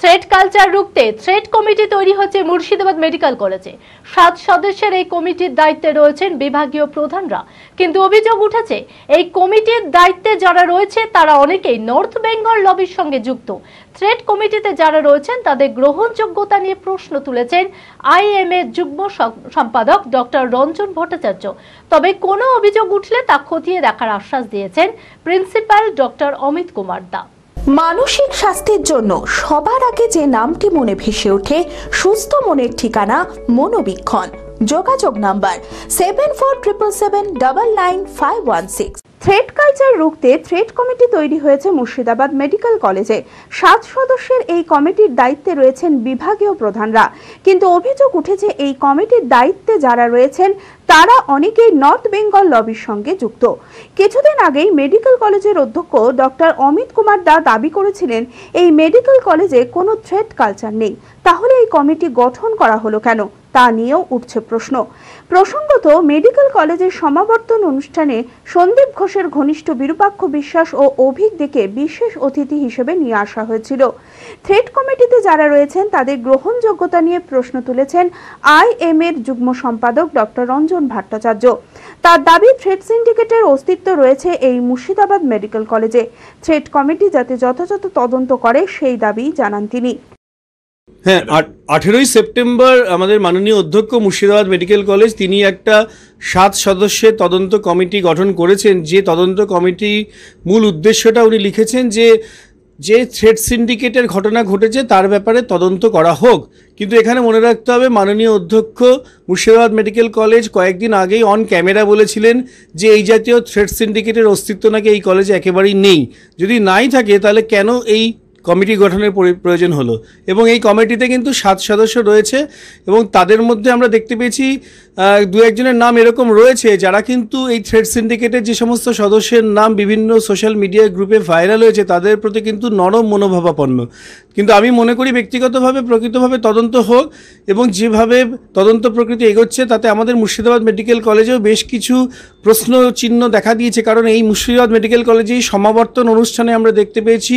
Thread culture রুখতে thread committee তৈরি হচ্ছে মুর্শিদাবাদ মেডিকেল কলেজে। 7 সদস্যের এই কমিটির দায়িত্বে রয়েছেন বিভাগীয় প্রধানরা, কিন্তু অভিযোগ উঠেছে এই কমিটির দায়িত্বে যারা রয়েছে তারা অনেকেই নর্থ বেঙ্গল লবির সঙ্গে যুক্ত। থ্রেড কমিটিতে যারা রয়েছেন তাদের গ্রহণযোগ্যতা নিয়ে প্রশ্ন তুলেছেন আইএমএ যুগ্ম সম্পাদক ডক্টর রঞ্জন ভট্টাচার্য। তবে কোনো অভিযোগ উঠলে তা খতিয়ে দেখার আশ্বাস দিয়েছেন প্রিন্সিপাল ডক্টর অমিত কুমার দা। মানসিক স্বাস্থ্যের জন্য সবার আগে যে নামটি মনে ভেসে ওঠে, সুস্থ মনের ঠিকানা মনোবীক্ষণ। যোগাযোগ নাম্বার 7477799516। থ্রেড কালচার রুখতে থ্রেড কমিটি তৈরি হয়েছে মুর্শিদাবাদ মেডিকেল কলেজে। 7 সদস্যের এই কমিটির দায়িত্বে রয়েছেন বিভাগীয় প্রধানরা, কিন্তু অভিযোগ উঠেছে এই কমিটির দায়িত্বে যারা রয়েছেন তারা অনেকেই নর্থ বেঙ্গল লবির সঙ্গে যুক্ত। কিছুদিন আগেই মেডিকেল কলেজের অধ্যক্ষ ডক্টর অমিত কুমার দা দাবি করেছিলেন এই মেডিকেল কলেজে কোনো থ্রেড কালচার নেই। তাহলে এই কমিটি গঠন করা হলো কেন, তা নিয়েও উঠছে প্রশ্ন। প্রসঙ্গত, মেডিকেল কলেজের সমাবর্তন অনুষ্ঠানে সন্দীপ ঘোষের ঘনিষ্ঠ বিরূপাক্ষ বিশ্বাস ও অভিক দেকে বিশেষ অতিথি হিসেবে নিয়ে আসা হয়েছিল। থ্রেড কমিটিতে যারা রয়েছেন তাদের গ্রহণযোগ্যতা নিয়ে প্রশ্ন তুলেছেন আইএমএর যুগ্ম সম্পাদক ডক্টর রঞ্জন ভট্টাচার্য। তার দাবি, থ্রেড সিন্ডিকেটের অস্তিত্ব রয়েছে এই মুর্শিদাবাদ মেডিকেল কলেজে। থ্রেড কমিটি যাতে যথাযথ তদন্ত করে সেই দাবি জানান তিনি। হ্যাঁ, 18ই সেপ্টেম্বর আমাদের মাননীয় অধ্যক্ষ মুর্শিদাবাদ মেডিকেল কলেজ তিনি একটা 7 সদস্যের তদন্ত কমিটি গঠন করেছেন। যে তদন্ত কমিটি মূল উদ্দেশ্যটা উনি লিখেছেন যে থ্রেড সিন্ডিকেটের ঘটনা ঘটেছে তার ব্যাপারে তদন্ত করা হোক। কিন্তু এখানে মনে রাখতে হবে, মাননীয় অধ্যক্ষ মুর্শিদাবাদ মেডিকেল কলেজ কয়েকদিন আগেই অন ক্যামেরা বলেছিলেন যে এই জাতীয় থ্রেড সিন্ডিকেটের অস্তিত্ব নাকি এই কলেজে একেবারেই নেই। যদি নাই থাকে তাহলে কেন এই কমিটি গঠনের প্রয়োজন হলো? এবং এই কমিটিতে কিন্তু 7 সদস্য রয়েছে এবং তাদের মধ্যে আমরা দেখতে পেয়েছি 2-1 জনের নাম এরকম রয়েছে যারা কিন্তু এই থ্রেড সিন্ডিকেটের যে সমস্ত সদস্যের নাম বিভিন্ন সোশ্যাল মিডিয়া গ্রুপে ভাইরাল হয়েছে তাদের প্রতি কিন্তু নরম মনোভাবাপন্ন। কিন্তু আমি মনে করি ব্যক্তিগতভাবে প্রকৃতভাবে তদন্ত হোক, এবং যেভাবে তদন্ত প্রকৃতি এগোচ্ছে তাতে আমাদের মুর্শিদাবাদ মেডিকেল কলেজেও বেশ কিছু প্রশ্ন চিহ্ন দেখা দিয়েছে। কারণ এই মুর্শিদাবাদ মেডিকেল কলেজেই সমাবর্তন অনুষ্ঠানে আমরা দেখতে পেয়েছি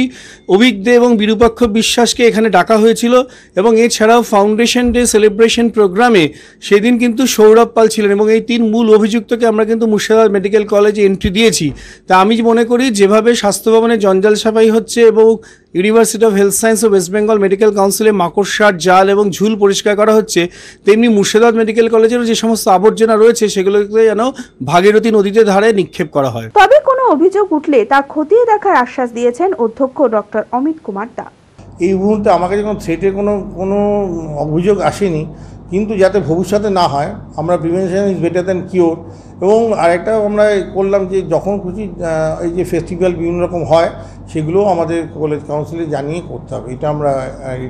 অভিক দে এবং বিরূপাক্ষ বিশ্বাসকে এখানে ডাকা হয়েছিল, এবং এছাড়াও ফাউন্ডেশন ডে সেলিব্রেশন প্রোগ্রামে সেদিন কিন্তু সৌরভ পাল ছিলেন, এবং এই 3 মূল অভিযুক্তকে আমরা কিন্তু মুর্শিদাবাদ মেডিকেল কলেজে এন্ট্রি দিয়েছি। তা আমি মনে করি যেভাবে স্বাস্থ্য ভবনে জঞ্জাল সাফাই হচ্ছে এবং ইউনিভার্সিটি অফ হেলথ সায়েন্স ও ওয়েস্ট বেঙ্গল মেডিকেল কাউন্সিলে মাকড়সার জাল এবং ঝুল পরিষ্কার করা হচ্ছে, তেমনি মুর্শিদাবাদ মেডিকেল কলেজেরও যে সমস্ত আবর্জনা রয়েছে সেগুলোকে যেন ভাগীরথী নদীতে ধারে নিক্ষেপ করা হয়। তবে কোনো অভিযোগ উঠলে তা খতিয়ে দেখার আশ্বাস দিয়েছেন অধ্যক্ষ ডক্টর অমিত কুমার দা। এই মুহূর্তে আমাকে যখন থ্রেটের কোনো অভিযোগ আসেনি, কিন্তু যাতে ভবিষ্যতে না হয়, আমরা prevention is better than cure. এবং আরেকটাও আমরা করলাম যে যখন খুশি এই যে ফেস্টিভ্যাল বিভিন্ন রকম হয় সেগুলোও আমাদের কলেজ কাউন্সিলে জানিয়ে করতে হবে, এটা আমরা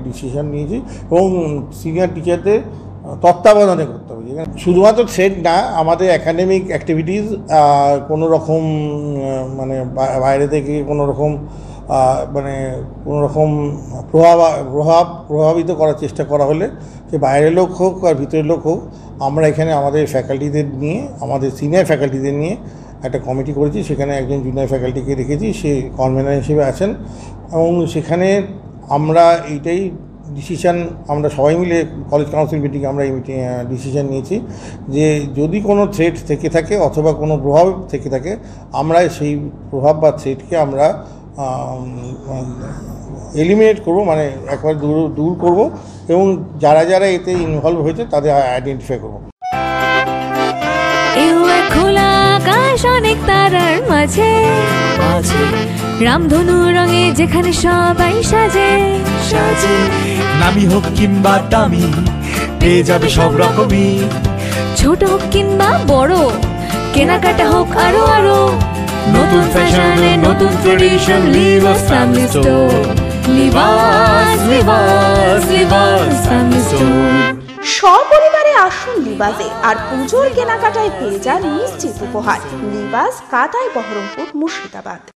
ডিসিশন নিয়েছি। এবং সিনিয়র টিচারদের তত্ত্বাবধানে করতে হবে। শুধুমাত্র থ্রেড না, আমাদের একাডেমিক অ্যাক্টিভিটিস কোনো রকম বাইরে থেকে কোনো রকম প্রভাবিত করার চেষ্টা করা হলে, সে বাইরের লোক হোক আর ভিতরের লোক হোক, আমরা এখানে আমাদের ফ্যাকাল্টিদের নিয়ে, আমাদের সিনিয়র ফ্যাকাল্টিদের নিয়ে একটা কমিটি করেছি। সেখানে একজন জুনিয়র ফ্যাকাল্টিকে রেখেছি, সে কনভেনার হিসেবে আছেন, এবং সেখানে আমরা এইটাই ডিসিশান, আমরা সবাই মিলে কলেজ কাউন্সিল মিটিংয়ে আমরা এই ডিসিশান নিয়েছি যে যদি কোনো থ্রেট থেকে থাকে অথবা কোনো প্রভাব থেকে থাকে, আমরা সেই প্রভাব বা থ্রেটকে আমরা এলিমিনেট করব, একবার দূর করব, এবং যারা যারা এতে ইনভলভ হয়েছে তাদের আইডেন্টিফাই করব। খোলা আকাশ অনেক তারার মাঝে রামধনু রঙে যেখানে সবাই সাজে সাজে, নামি হোক কিংবা দামি পেয়ে যাবে সব রকমই, ছোট হোক কিংবা বড় কেনাকাটা হোক আরো আরো, নতুন ফ্যাশনে নতুন tradition, Libas family store, Libas Libas Libas family store. সপরিবারে আসুন লিবাসে, আর পুজোর কেনাকাটায় পেয়ে যান নিশ্চিত উপহার। লিবাস, কাতাই, বহরমপুর, মুর্শিদাবাদ।